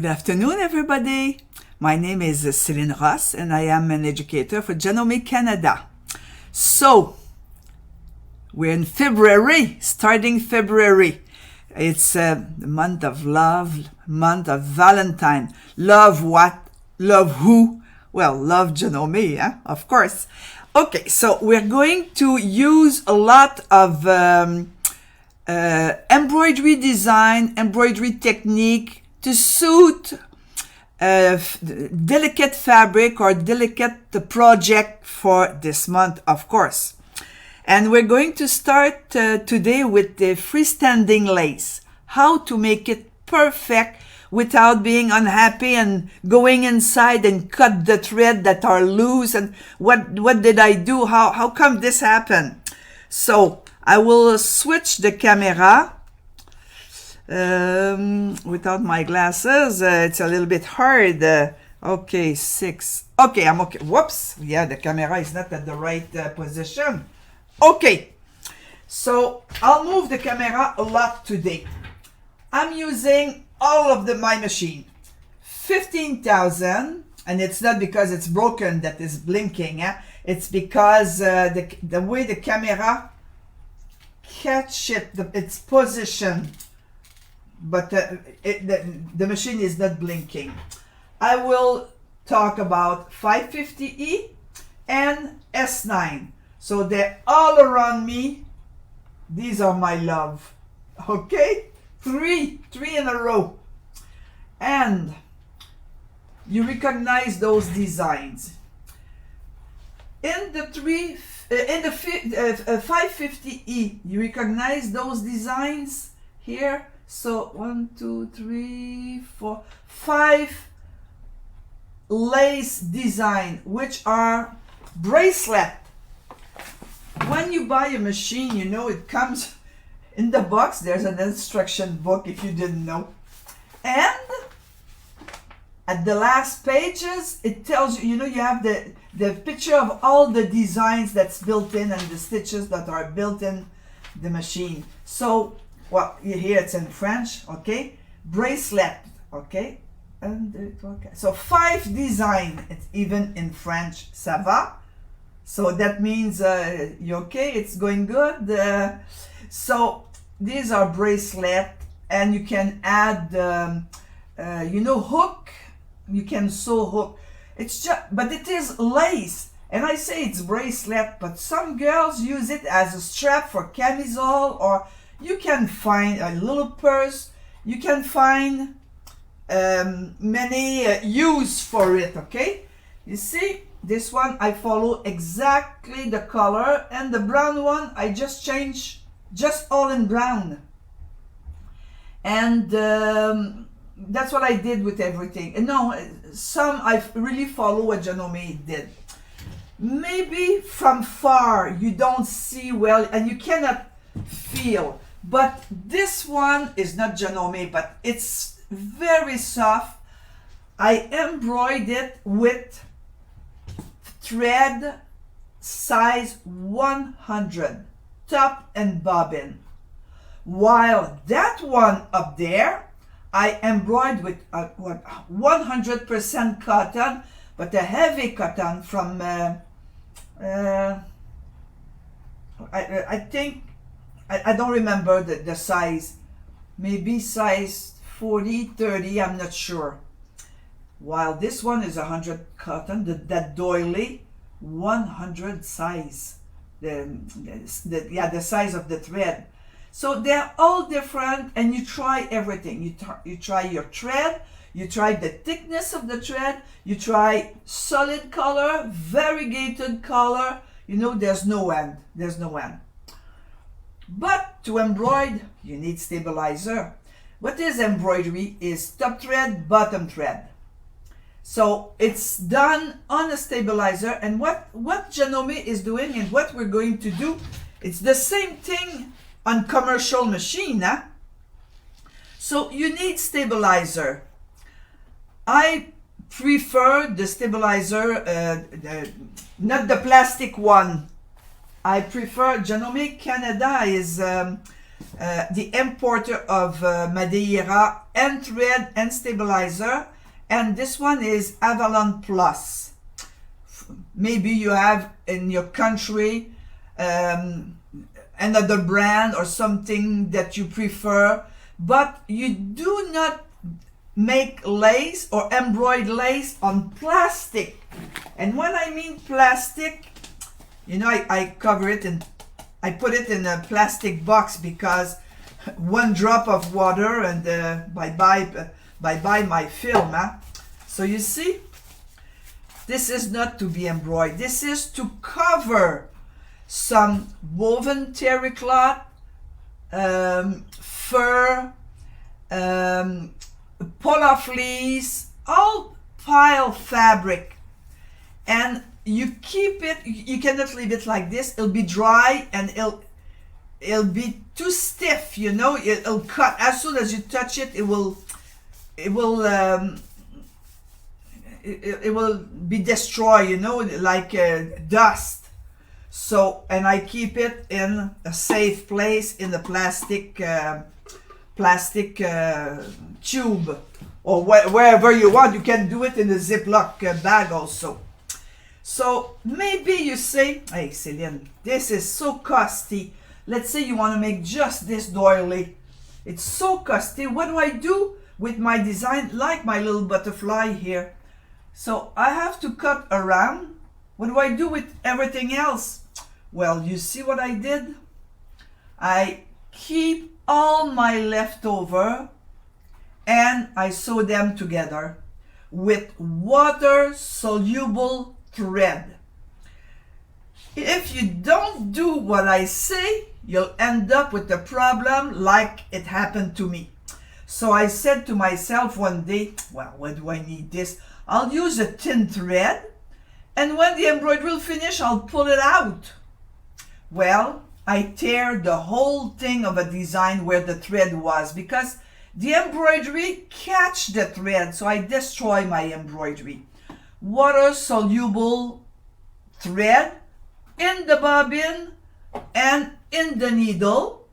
afternoon, everybody. My name is Celine and I am an educator for Janome Canada. So, we're in February, starting February. It's the month of love, month of Valentine. Love what? Love who? Well, love Janome, of course. Okay, so we're going to use a lot of embroidery design, embroidery technique to suit delicate fabric or delicate project for this month, of course. And we're going to start today with the freestanding lace. How to make it perfect without being unhappy and going inside and cut the thread that are loose. And what did I do? How come this happened? So I will switch the camera. Without my glasses, it's a little bit hard. Okay, 6. Okay, I'm okay. Whoops. Yeah, the camera is not at the right position. Okay, so I'll move the camera a lot today. I'm using all of my machine. 15,000, and it's not because it's broken that is blinking. It's because the way the camera catch its position. But the machine is not blinking. I will talk about 550E and S9. So they're all around me. These are my love. Okay? Three in a row. And you recognize those designs. In the 550E, you recognize those designs here. So 1, 2, 3, 4, 5 lace design, which are bracelet. When you buy a machine, you know it comes in the box. There's an instruction book if you didn't know. And at the last pages, it tells you, you have the picture of all the designs that's built in and the stitches that are built in the machine. So, well, here it's in French, okay? Bracelet, okay? And okay. So 5 design, it's even in French, ça va? So that means you okay, it's going good. So these are bracelet, and you can add, hook. You can sew hook. It's just, but it is lace. And I say it's bracelet, but some girls use it as a strap for camisole, or you can find a little purse. You can find many use for it, okay? You see, this one I follow exactly the color, and the brown one I just change, just all in brown. And that's what I did with everything. And no, some I really follow what Janome did. Maybe from far you don't see well and you cannot feel. But this one is not Janome, but it's very soft. I embroidered it with thread size 100, top and bobbin. While that one up there, I embroidered with 100% cotton, but a heavy cotton from, I think, I don't remember the size, maybe size 40, 30, I'm not sure. While this one is 100 cotton, that doily, 100 size, the size of the thread. So they're all different, and you try everything. You try your thread, you try the thickness of the thread, you try solid color, variegated color. There's no end. There's no end. But to embroider, you need stabilizer. What is embroidery is top thread, bottom thread. So it's done on a stabilizer, and what Janome is doing and what we're going to do, it's the same thing on commercial machine. So you need stabilizer. I prefer the stabilizer, not the plastic one. I prefer Janome Canada is the importer of Madeira and thread and stabilizer, and this one is Avalon Plus. Maybe you have in your country another brand or something that you prefer, but you do not make lace or embroidered lace on plastic. And when I mean plastic, you know, I cover it and I put it in a plastic box, because one drop of water and bye-bye my film. So you see, this is not to be embroidered. This is to cover some woven terry cloth, fur, polar fleece, all pile fabric, and you keep it. You cannot leave it like this. It'll be dry and it'll be too stiff. You know, it'll cut as soon as you touch it. It will be destroyed. You know, like dust. So, and I keep it in a safe place in the plastic tube, or wherever you want. You can do it in a Ziploc bag also. So maybe you say, hey Celine, this is so costly. Let's say you want to make just this doily. It's so costly. What do I do with my design, like my little butterfly here? So I have to cut around. What do I do with everything else? Well, you see what I did? I keep all my leftover and I sew them together with water soluble thread. If you don't do what I say, you'll end up with a problem like it happened to me. So I said to myself one day, well, why do I need this? I'll use a thin thread, and when the embroidery will finish, I'll pull it out. Well, I tear the whole thing of a design where the thread was, because the embroidery catch the thread, so I destroy my embroidery. Water soluble thread in the bobbin and in the needle,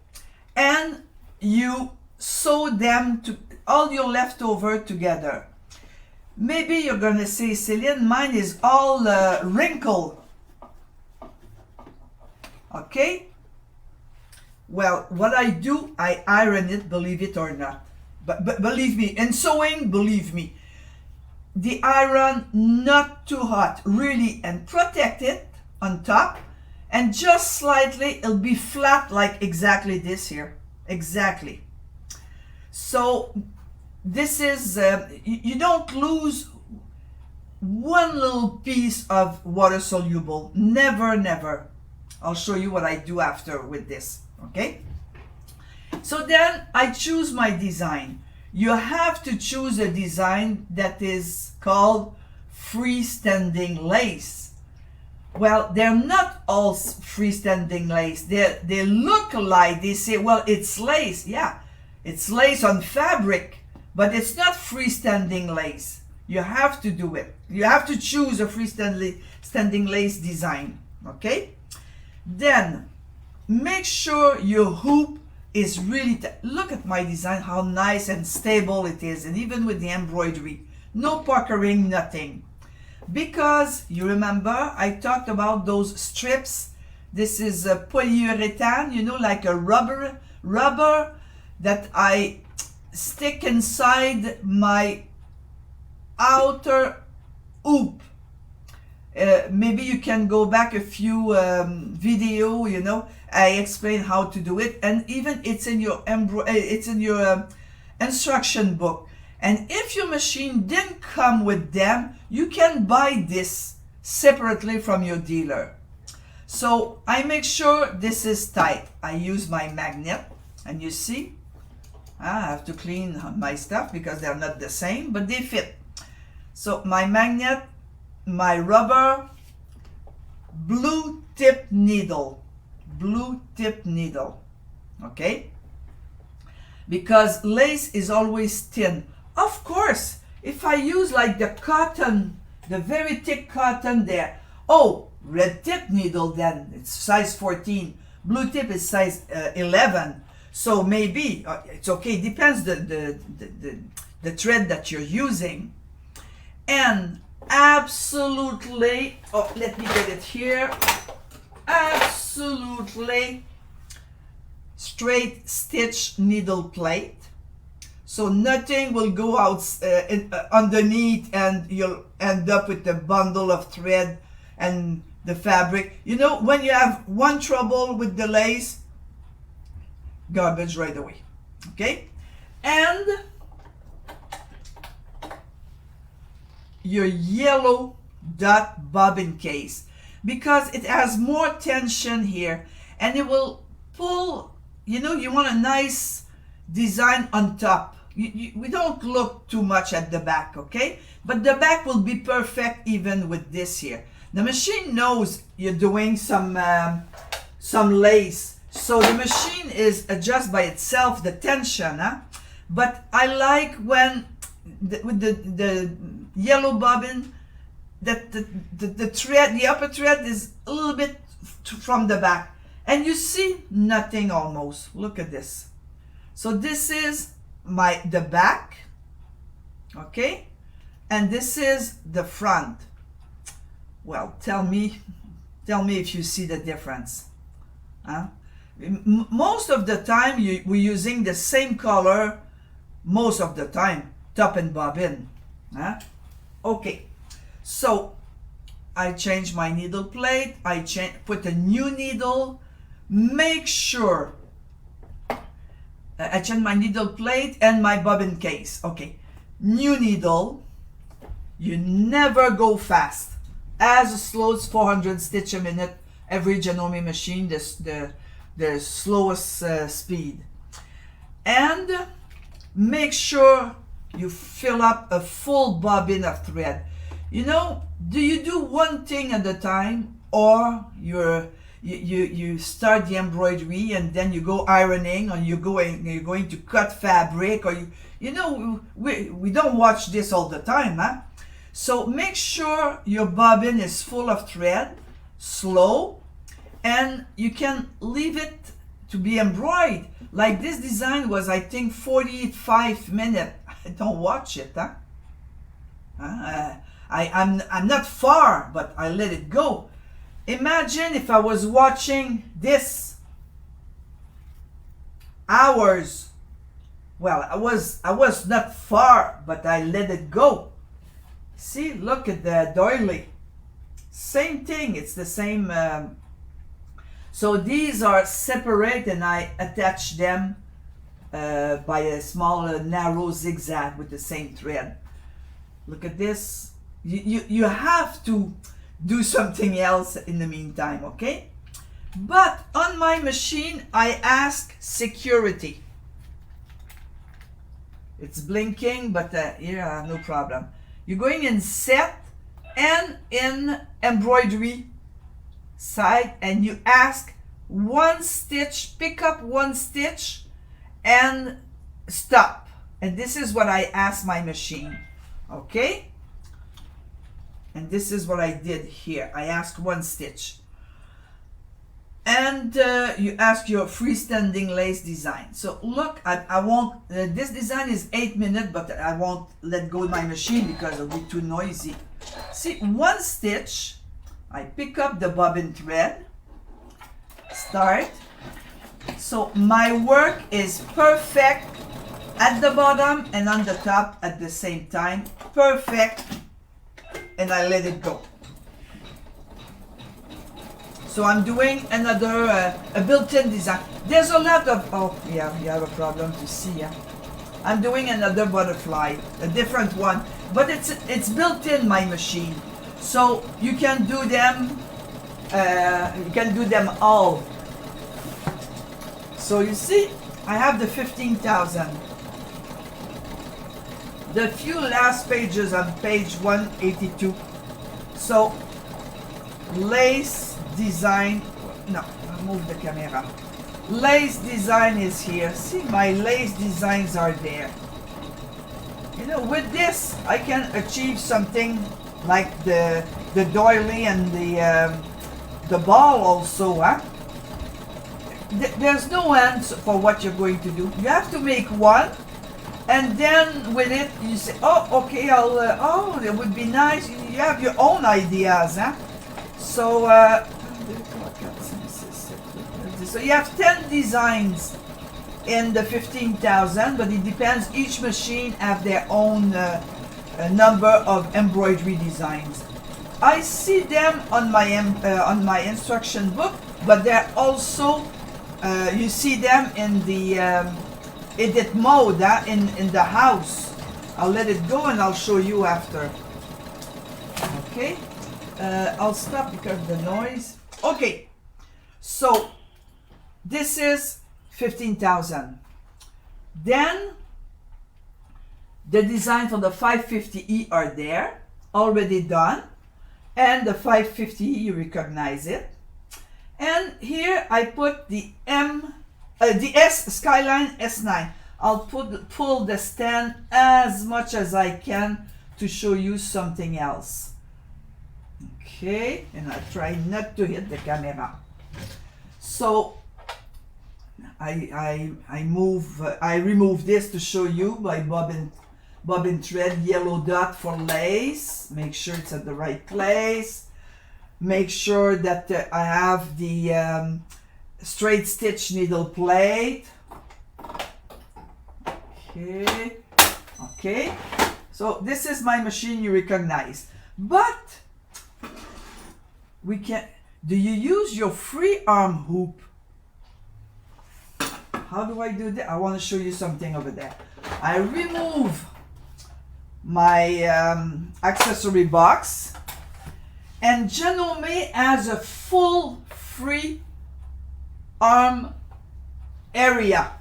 and you sew them to all your leftover together. Maybe you're gonna say, Celine, mine is all wrinkled. Okay, well, what I do, I iron it, believe it or not. But believe me, in sewing, believe me, the iron not too hot, really, and protect it on top, and just slightly, it'll be flat like exactly this here, exactly. So this is, you don't lose one little piece of water soluble, never, never. I'll show you what I do after with this, okay? So then I choose my design. You have to choose a design that is called freestanding lace. Well, they're not all freestanding lace. They look like, they say, well, it's lace. Yeah, it's lace on fabric, but it's not freestanding lace. You have to do it. You have to choose a freestanding lace design, okay? Then make sure your hoop is really, look at my design, how nice and stable it is, and even with the embroidery, no puckering, nothing. Because you remember I talked about those strips. This is a polyurethane, you know, like a rubber that I stick inside my outer hoop. Maybe you can go back a few video, you know, I explain how to do it, and even it's in your instruction book. And if your machine didn't come with them, you can buy this separately from your dealer. So I make sure this is tight. I use my magnet, and you see, I have to clean my stuff because they're not the same, but they fit. So my magnet, my rubber, blue tip needle, okay? Because lace is always thin. Of course, if I use like the cotton, the very thick cotton there, oh, red tip needle, then it's size 14, blue tip is size 11. So maybe it's okay, depends the thread that you're using. And absolutely, oh, let me get it here, absolutely straight stitch needle plate, so nothing will go out underneath, and you'll end up with a bundle of thread and the fabric. You know, when you have one trouble with the lace, garbage right away. Okay, and your yellow dot bobbin case, because it has more tension here and it will pull. You know, you want a nice design on top. We don't look too much at the back, okay? But the back will be perfect even with this here. The machine knows you're doing some lace, so the machine is adjust by itself the tension, huh? But I like when with the yellow bobbin that the thread, the upper thread is a little bit from the back, and you see nothing almost. Look at this. So this is the back, okay, and this is the front. Well, tell me if you see the difference, huh? Most of the time we're using the same color most of the time, top and bobbin, huh? Okay, so I change my needle plate, put a new needle, make sure I change my needle plate and my bobbin case. Okay, new needle, you never go fast, as slow as 400 stitch a minute. Every Janome machine, the slowest speed. And make sure you fill up a full bobbin of thread. You know, do you do one thing at a time, or you start the embroidery and then you go ironing, or you're going to cut fabric, or you know, we don't watch this all the time, huh? So make sure your bobbin is full of thread, slow, and you can leave it to be embroidered. Like this design was, I think, 45 minutes. Don't watch it, huh? I'm not far, but I let it go. Imagine if I was watching this hours. Well, I was not far, but I let it go. See, look at the doily. Same thing, it's the same. So these are separate, and I attach them by a small narrow zigzag with the same thread. Look at this. You have to do something else in the meantime, okay? But on my machine, I ask security. It's blinking, but yeah, no problem. You're going in set and in embroidery side, and you ask one stitch, pick up one stitch and stop. And this is what I ask my machine, okay? And this is what I did here. I asked one stitch. And you ask your freestanding lace design. So look, I won't, this design is 8 minutes, but I won't let go of my machine because it'll be too noisy. See, one stitch, I pick up the bobbin thread, start. So my work is perfect at the bottom and on the top at the same time. Perfect. And I let it go. So I'm doing another, a built-in design. There's a lot of, oh yeah, you have a problem to see, yeah. I'm doing another butterfly, a different one, but it's built in my machine. So you can do them, all. So you see, I have the 15,000. The few last pages on page 182. So lace design, no, I'll move the camera. Lace design is here. See, my lace designs are there. You know, with this I can achieve something like the doily and the ball also, huh? there's no end for what you're going to do. You have to make one, and then with it you say, oh, okay, oh, it would be nice. You have your own ideas, huh? So so you have 10 designs in the 15,000, but it depends. Each machine have their own number of embroidery designs. I see them on my instruction book, but they're also you see them in the edit mode in the house. I'll let it go and I'll show you after. Okay, I'll stop because of the noise. Okay, so this is 15,000. Then the design for the 550E are there, already done, and the 550E, you recognize it. And here I put the Skyline S9. I'll pull the stand as much as I can to show you something else. Okay, and I try not to hit the camera. So I remove this to show you my bobbin thread, yellow dot for lace. Make sure it's at the right place. Make sure that I have the straight stitch needle plate. Okay, so this is my machine you recognize. But do you use your free arm hoop? How do I do that? I want to show you something over there. I remove my accessory box, and Janome has a full free arm area.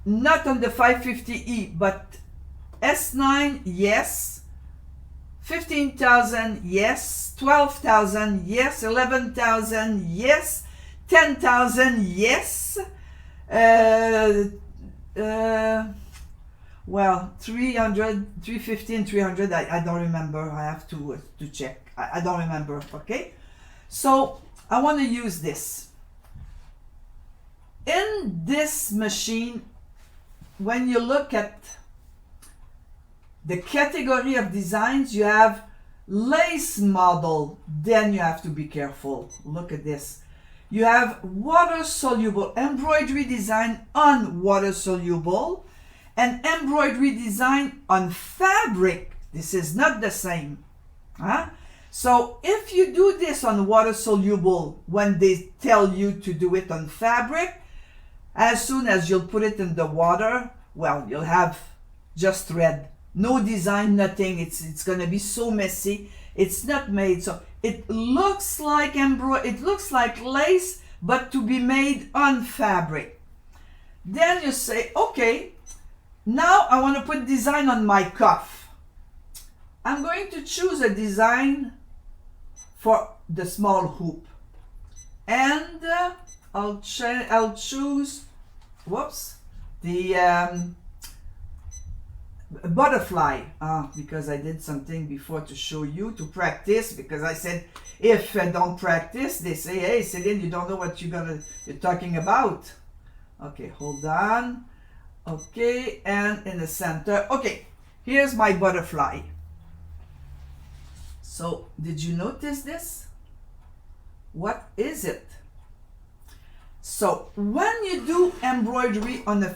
Not on the 550E, but S9, yes. 15,000, yes. 12,000, yes. 11,000, yes. 10,000, yes. Well, 300, 350 and 300, I don't remember. I have to check. I don't remember, okay? So I want to use this. In this machine, when you look at the category of designs, you have lace model, then you have to be careful. Look at this. You have water soluble, embroidery design on water soluble, and embroidery design on fabric. This is not the same. Huh? So if you do this on water soluble, when they tell you to do it on fabric, as soon as you'll put it in the water, well, you'll have just thread. No design, nothing. It's gonna be so messy. It's not made, so it looks like it looks like lace, but to be made on fabric. Then you say, okay, now I want to put design on my cuff. I'm going to choose a design for the small hoop, and I'll choose, whoops, the butterfly, because I did something before to show you, to practice, because I said if I don't practice, they say, hey Celine, you don't know what you're talking about. Okay, hold on. Okay, and in the center. Okay, here's my butterfly. So did you notice this? What is it? So when you do embroidery on a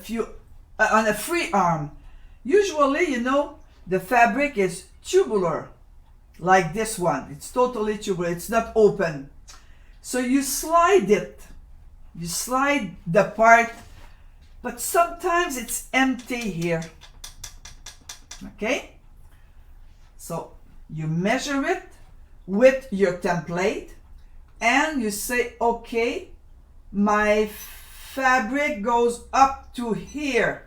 free arm, usually, you know, the fabric is tubular, like this one. It's totally tubular. It's not open. So you slide it. You slide the part, but sometimes it's empty here. Okay? So you measure it with your template, and you say, okay, my fabric goes up to here.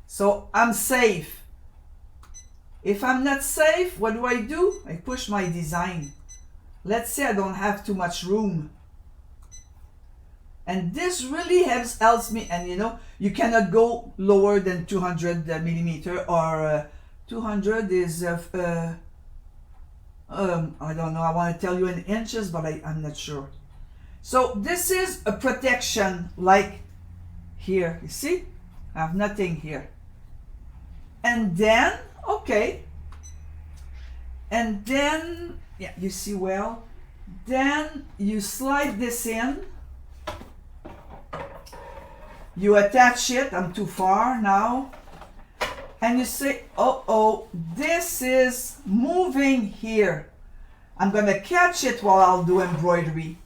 So I'm safe. If I'm not safe, what do? I push my design. Let's say I don't have too much room. And this really helps me. And you know, you cannot go lower than 200 millimeter, or 200 is, I don't know, I want to tell you in inches, but I'm not sure. So this is a protection, like here, you see? I have nothing here. And then, okay. And then, yeah, you see well. Then you slide this in. You attach it, I'm too far now. And you say, oh, this is moving here. I'm gonna catch it while I'll do embroidery.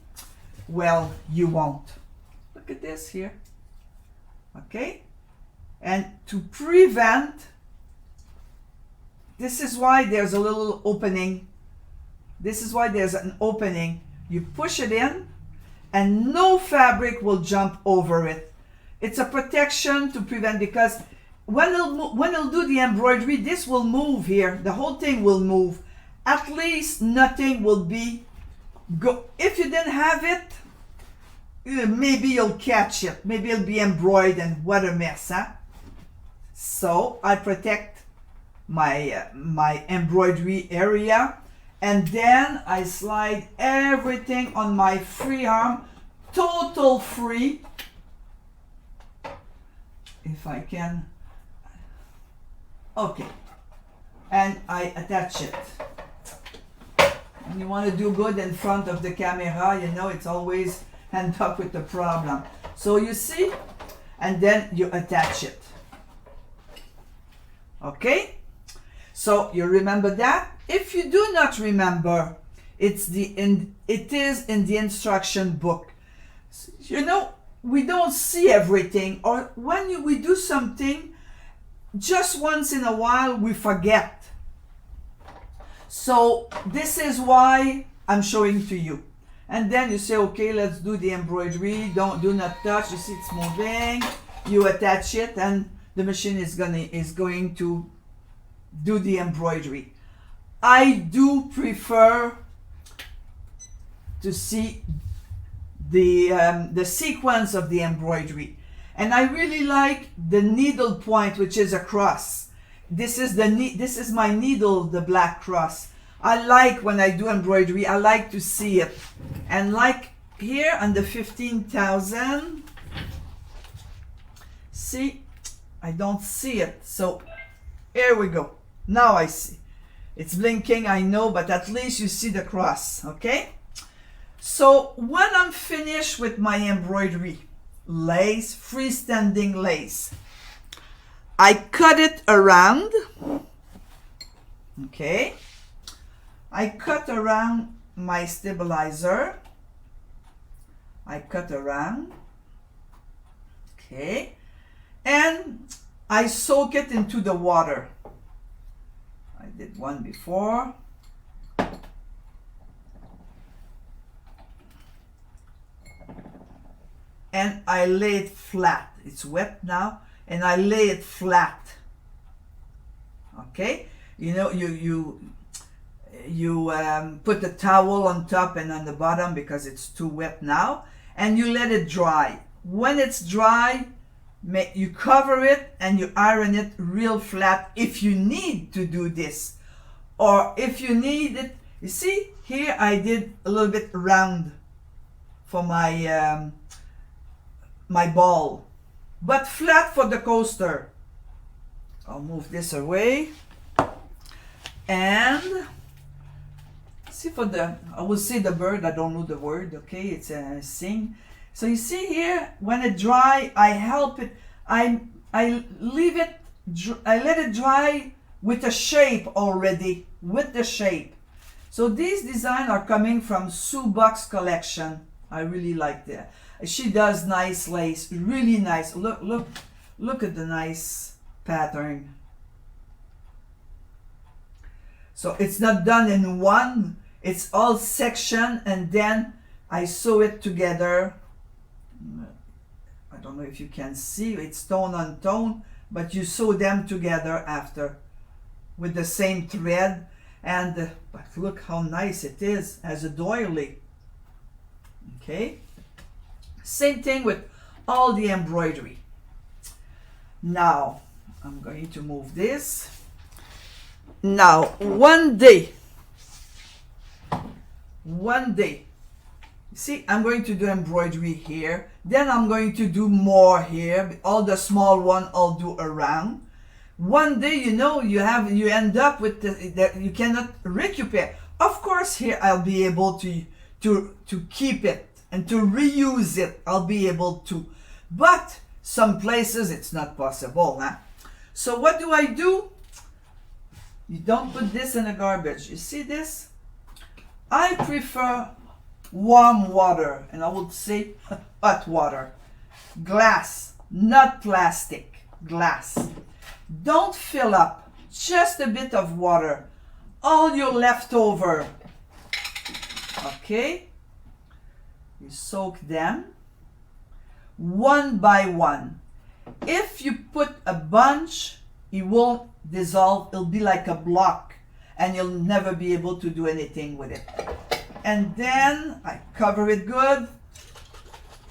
Well, you won't. Look at this here. Okay? And to prevent, this is why there's a little opening. This is why there's an opening. You push it in and no fabric will jump over it. It's a protection to prevent, because when it'll do the embroidery, this will move here. The whole thing will move. At least nothing will be if you didn't have it, maybe you'll catch it. Maybe it'll be embroidered, and what a mess, huh? So I protect my embroidery area, and then I slide everything on my free arm, total free. If I can. Okay. And I attach it. And you want to do good in front of the camera, you know, it's always end up with the problem. So you see, and then you attach it. Okay? So you remember that. If you do not remember, it is in the instruction book. You know, we don't see everything, or when we do something, just once in a while we forget. So this is why I'm showing to you. And then you say, okay, let's do the embroidery. Do not touch. You see it's moving. You attach it, and the machine is going to do the embroidery. I do prefer to see the sequence of the embroidery, and I really like the needle point, which is a cross. This is my needle, the black cross. I like, when I do embroidery, I like to see it. And like here on the 15,000, see, I don't see it. So here we go. Now I see. It's blinking, I know, but at least you see the cross, okay? So when I'm finished with my embroidery, lace, freestanding lace, I cut it around, okay? I cut around my stabilizer. I cut around, okay? And I soak it into the water. I did one before. And I lay it flat. It's wet now, and I lay it flat. Okay, you know, you put the towel on top and on the bottom because it's too wet now, and you let it dry. When it's dry, you cover it and you iron it real flat if you need to do this, or if you need it. You see here I did a little bit round for my my ball, but flat for the coaster. I'll move this away, and see for the, I will say the bird, I don't know the word, okay, it's a sing. So you see here, when it dry, I help it, I leave it, I let it dry with a shape already, with the shape. So these designs are coming from Sue Buck's collection. I really like that. She does nice lace, really nice. Look at the nice pattern. So it's not done in one, it's all section, and then I sew it together. I don't know if you can see, it's tone on tone, but you sew them together after with the same thread. And but look how nice it is as a doily. Okay, same thing with all the embroidery. Now I'm going to move this. Now one day, you See, I'm going to do embroidery here. Then I'm going to do more here. All the small one I'll do around. One day, you know, you end up with that you cannot recuperate. Of course, here I'll be able to keep it and to reuse it. I'll be able to, but some places it's not possible. Huh? So what do? You don't put this in the garbage. You see this? I prefer warm water, and I would say hot water. Glass, not plastic. Glass. Don't fill up, just a bit of water. All your leftover. Okay? You soak them one by one. If you put a bunch, it won't dissolve. It'll be like a block, and you'll never be able to do anything with it. And then I cover it good,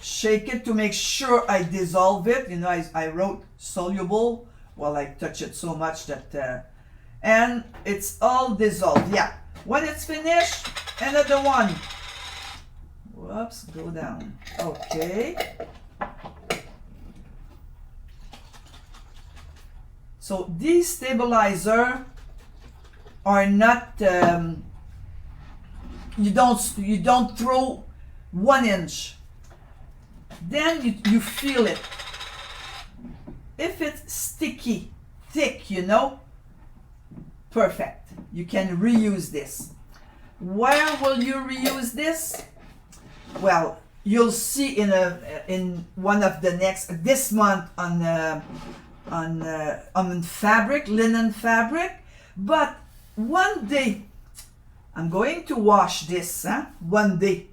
shake it to make sure I dissolve it. You know, I wrote Solvable. Well, I touch it so much that, and it's all dissolved. Yeah. When it's finished, another one. Whoops, go down. Okay. So these stabilizers are not, you don't throw 1 inch. Then you feel it. If it's sticky, thick, you know, perfect. You can reuse this. Where will you reuse this? Well, you'll see in one of the next this month on fabric, linen fabric. But one day I'm going to wash this. One day,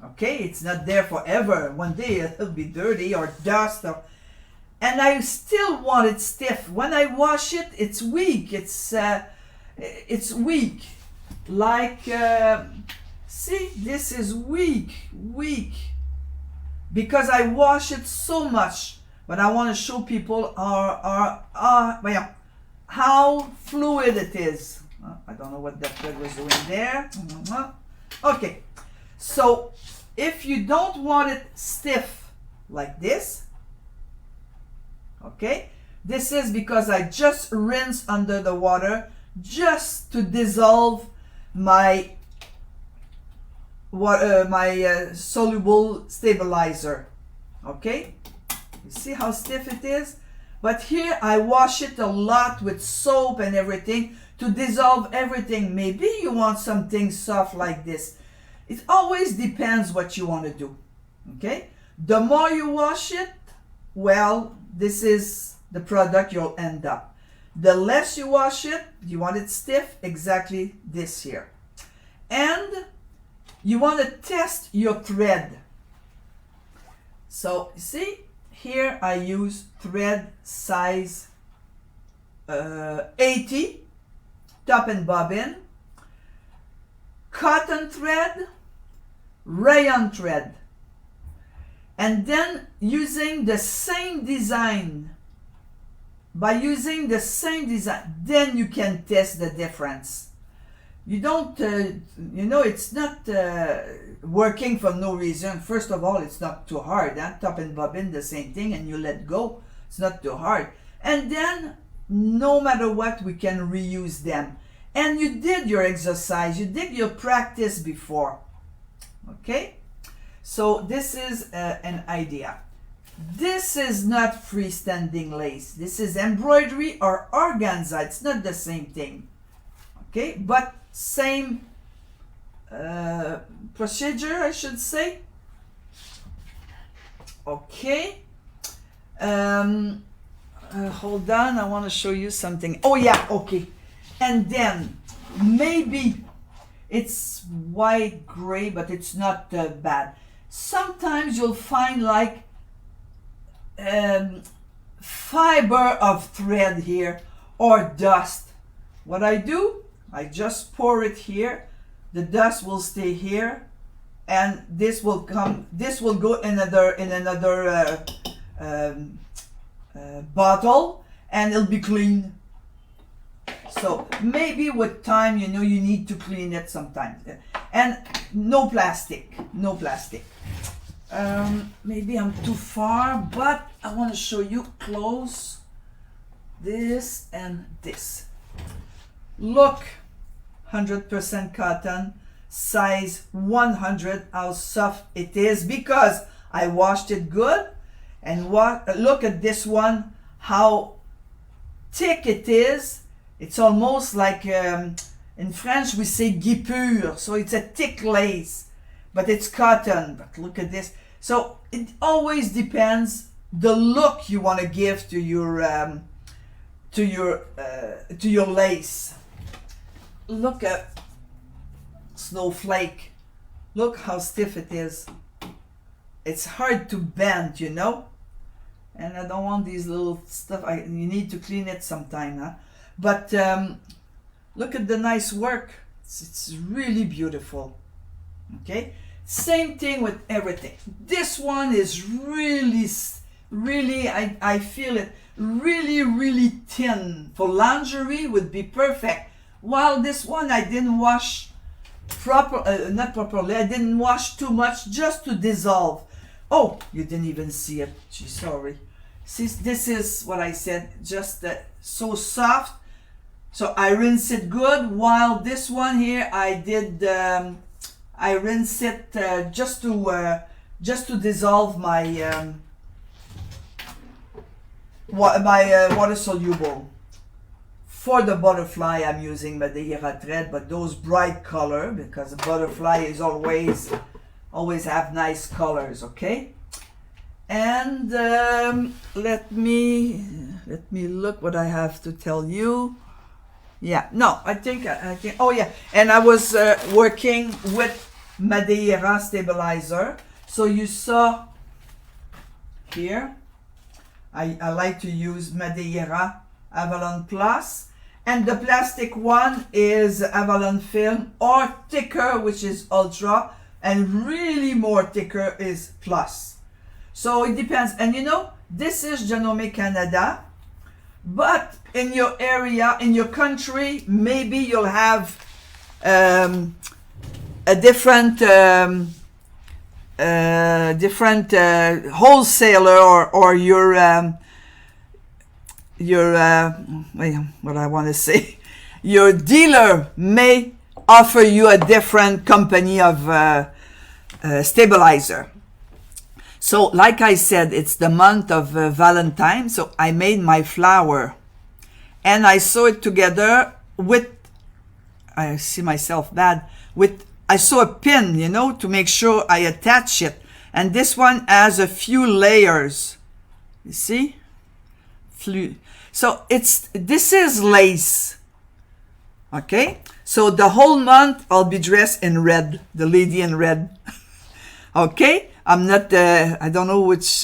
okay? It's not there forever. One day it'll be dirty or dust or. And I still want it stiff. When I wash it, it's weak. It's weak. Like, see, this is weak. Because I wash it so much. But I want to show people how fluid it is. I don't know what that thread was doing there. Okay. So, if you don't want it stiff like this, okay, this is because I just rinse under the water just to dissolve my soluble stabilizer. Okay, you see how stiff it is? But here I wash it a lot with soap and everything to dissolve everything. Maybe you want something soft like this. It always depends what you want to do. Okay, the more you wash it, well, this is the product you'll end up. The less you wash it, you want it stiff, exactly this here. And you want to test your thread. So, see, here I use thread size 80, top and bobbin, cotton thread, rayon thread. And then using the same design, then you can test the difference. You don't, it's not working for no reason. First of all, it's not too hard. Top and bobbin, the same thing, and you let go. It's not too hard. And then, no matter what, we can reuse them. And you did your exercise. You did your practice before. Okay? So this is an idea. This is not freestanding lace. This is embroidery or organza. It's not the same thing. Okay, but same procedure, I should say. Okay. Hold on, I want to show you something. Oh yeah, okay. And then maybe it's white gray, but it's not bad. Sometimes you'll find like fiber of thread here or dust. What I do, I just pour it here. The dust will stay here, and this will come. This will go in another bottle, and it'll be clean. So maybe with time, you need to clean it sometimes. And no plastic, no plastic. Maybe I'm too far, but I want to show you close this and this. Look, 100% cotton, size 100, how soft it is, because I washed it good. And look at this one, how thick it is. It's almost like, in French we say guipure, so it's a thick lace, but it's cotton. But look at this. So it always depends the look you want to give to your lace. Look at snowflake. Look how stiff it is. It's hard to bend, you know. And I don't want these little stuff. You need to clean it sometime, huh? But look at the nice work. It's really beautiful. Okay. Same thing with everything. This one is really, I feel it really thin. For lingerie would be perfect. While this one I didn't wash not properly. I didn't wash too much, just to dissolve. Oh, you didn't even see it. Gee, sorry. See, this is what I said. Just so soft. So I rinse it good. While this one here, I rinse it just to dissolve my water soluble. For the butterfly, I'm using Madeira thread, but those bright color, because the butterfly is always have nice colors, okay? And let me look what I have to tell you. Yeah, no, I think, oh yeah, and I was working with Madeira stabilizer. So you saw here, I like to use Madeira Avalon Plus, and the plastic one is Avalon Film, or thicker, which is Ultra, and really more thicker is Plus. So it depends. And you know, this is Janome Canada, but in your area, in your country, maybe you'll have a different wholesaler, or what I want to say, your dealer may offer you a different company of stabilizer. So like I said, it's the month of Valentine, so I made my flower and I sew it together with, I see myself bad, I sew a pin, you know, to make sure I attach it. And this one has a few layers, you see? So this is lace, okay? So the whole month I'll be dressed in red, the lady in red, okay? I'm not, I don't know which,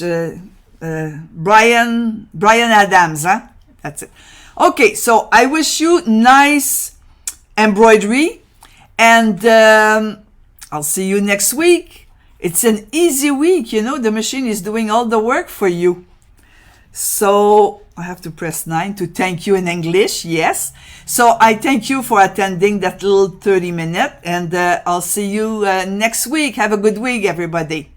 Brian Adams, huh? That's it. Okay, so I wish you nice embroidery, and I'll see you next week. It's an easy week, you know, the machine is doing all the work for you. So I have to press 9 to thank you in English, yes. So I thank you for attending that little 30-minute, and I'll see you next week. Have a good week, everybody.